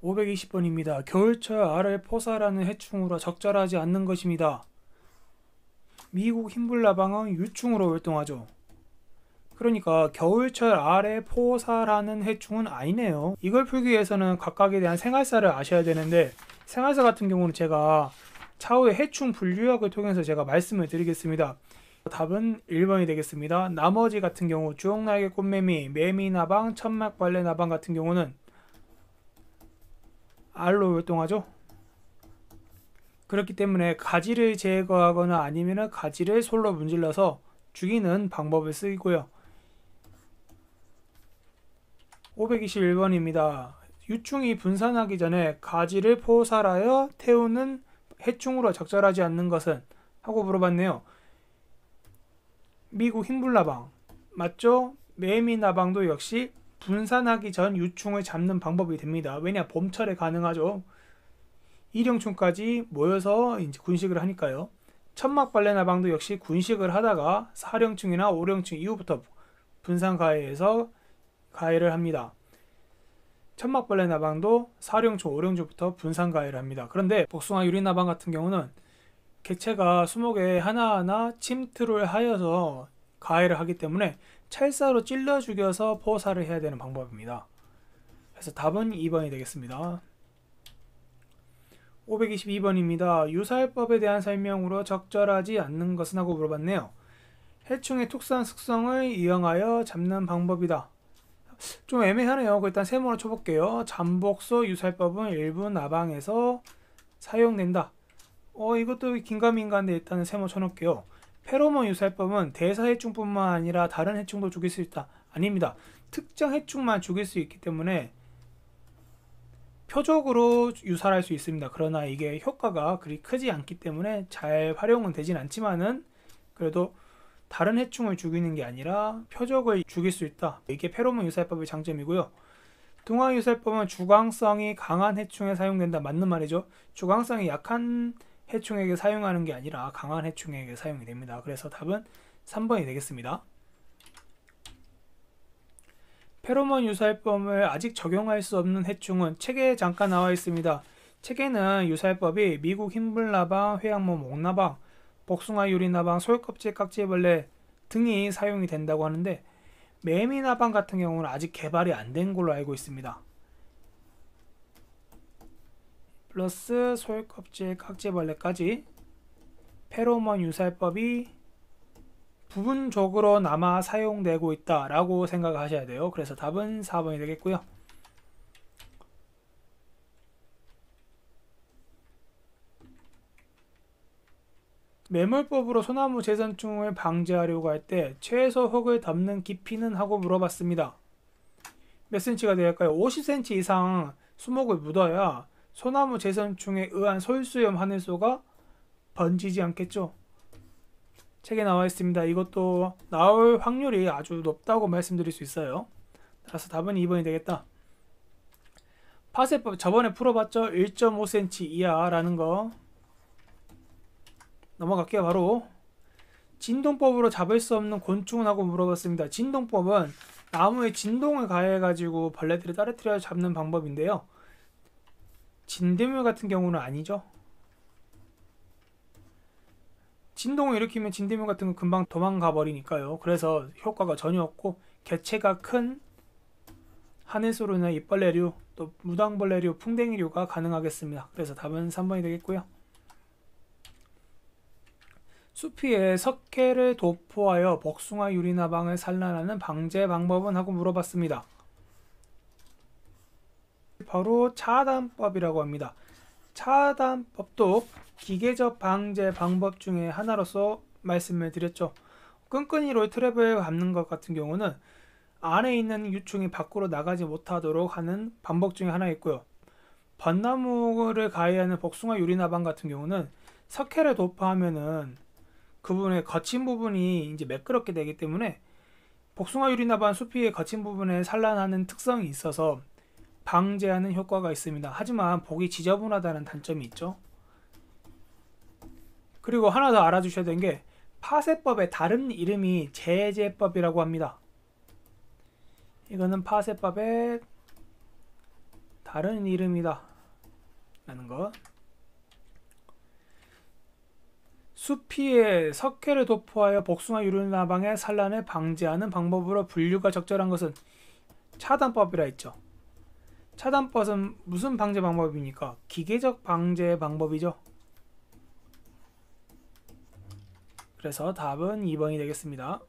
520번입니다. 겨울철 알을 포사라는 해충으로 적절하지 않는 것입니다. 미국 흰불나방은 유충으로 활동하죠. 그러니까 겨울철 알의 포사라는 해충은 아니네요. 이걸 풀기 위해서는 각각에 대한 생활사를 아셔야 되는데, 생활사 같은 경우는 제가 차후에 해충 분류학을 통해서 제가 말씀을 드리겠습니다. 답은 1번이 되겠습니다. 나머지 같은 경우 주옥날개 꽃매미, 매미나방, 천막벌레나방 같은 경우는 알로 활동하죠. 그렇기 때문에 가지를 제거하거나 아니면 가지를 솔로 문질러서 죽이는 방법을 쓰이고요. 521번입니다. 유충이 분산하기 전에 가지를 포살하여 태우는 해충으로 적절하지 않는 것은? 하고 물어봤네요. 미국 흰불나방 맞죠? 매미나방도 역시 분산하기 전 유충을 잡는 방법이 됩니다. 왜냐? 봄철에 가능하죠. 일형충까지 모여서 이제 군식을 하니까요. 천막벌레나방도 역시 군식을 하다가 사령충이나 오령충 이후부터 분산 가해에서 가해를 합니다. 천막벌레나방도 사령충, 오령충부터 분산 가해를 합니다. 그런데 복숭아 유리나방 같은 경우는 개체가 수목에 하나하나 침투를 하여서 가해를 하기 때문에 찰사로 찔러 죽여서 포사를 해야 되는 방법입니다. 그래서 답은 2번이 되겠습니다. 522번입니다. 유사해법에 대한 설명으로 적절하지 않는 것은? 하고 물어봤네요. 해충의 특수한 특성을 이용하여 잡는 방법이다. 좀 애매하네요. 일단 세모로 쳐볼게요. 잠복소 유사해법은 일부 나방에서 사용된다. 이것도 긴가민가인데 일단은 세모 쳐놓을게요. 페로몬 유사해법은 대사해충뿐만 아니라 다른 해충도 죽일 수 있다. 아닙니다. 특정 해충만 죽일 수 있기 때문에 표적으로 유사할 수 있습니다. 그러나 이게 효과가 그리 크지 않기 때문에 잘 활용은 되진 않지만은 그래도 다른 해충을 죽이는 게 아니라 표적을 죽일 수 있다. 이게 페로몬 유사해법의 장점이고요. 동화 유사해법은 주광성이 강한 해충에 사용된다. 맞는 말이죠. 주광성이 약한 해충에게 사용하는 게 아니라 강한 해충에게 사용이 됩니다. 그래서 답은 3번이 되겠습니다. 페로몬 유사해법을 아직 적용할 수 없는 해충은 책에 잠깐 나와 있습니다. 책에는 유사해법이 미국 흰불나방, 회양모 목나방, 복숭아 유리나방, 솔껍질 깍지벌레 등이 사용이 된다고 하는데, 매미나방 같은 경우는 아직 개발이 안 된 걸로 알고 있습니다. 플러스 솔껍질 깍지벌레까지 페로몬 유사해법이 부분적으로 사용되고 있다라고 생각하셔야 돼요. 그래서 답은 4번이 되겠고요. 매몰법으로 소나무 재선충을 방지하려고 할 때 최소 흙을 덮는 깊이는? 하고 물어봤습니다. 몇 cm가 돼야 할까요? 50cm 이상 수목을 묻어야 소나무 재선충에 의한 솔수염 하늘소가 번지지 않겠죠. 책에 나와 있습니다. 이것도 나올 확률이 아주 높다고 말씀드릴 수 있어요. 따라서 답은 2번이 되겠다. 파쇄법 저번에 풀어봤죠? 1.5cm 이하라는 거 넘어갈게요. 바로 진동법으로 잡을 수 없는 곤충은? 하고 물어봤습니다. 진동법은 나무에 진동을 가해가지고 벌레들을 떨어뜨려 잡는 방법인데요. 진드물 같은 경우는 아니죠. 진동을 일으키면 진드물 같은 건 금방 도망가 버리니까요. 그래서 효과가 전혀 없고, 개체가 큰 하늘소류나 잎벌레류, 또 무당벌레류, 풍뎅이류가 가능하겠습니다. 그래서 답은 3번이 되겠고요. 수피에 석회를 도포하여 복숭아 유리나방을 산란하는 방제 방법은? 하고 물어봤습니다. 바로 차단법이라고 합니다. 차단법도 기계적 방제 방법 중에 하나로서 말씀을 드렸죠. 끈끈이로 트랩을 잡는 것 같은 경우는 안에 있는 유충이 밖으로 나가지 못하도록 하는 방법 중에 하나 있고요. 벚나무를 가해하는 복숭아 유리나방 같은 경우는 석회를 도포하면은 그 부분의 거친 부분이 이제 매끄럽게 되기 때문에 복숭아 유리나방 수피의 거친 부분에 산란하는 특성이 있어서 방제하는 효과가 있습니다. 하지만 보기 지저분하다는 단점이 있죠. 그리고 하나 더 알아주셔야 되는 게, 파쇄법의 다른 이름이 제재법이라고 합니다. 이거는 파쇄법의 다른 이름이다 라는 것. 수피에 석회를 도포하여 복숭아 유류나방의 산란을 방지하는 방법으로 분류가 적절한 것은 차단법이라 했죠. 차단법은 무슨 방제 방법입니까? 기계적 방제 방법이죠. 그래서 답은 2번이 되겠습니다.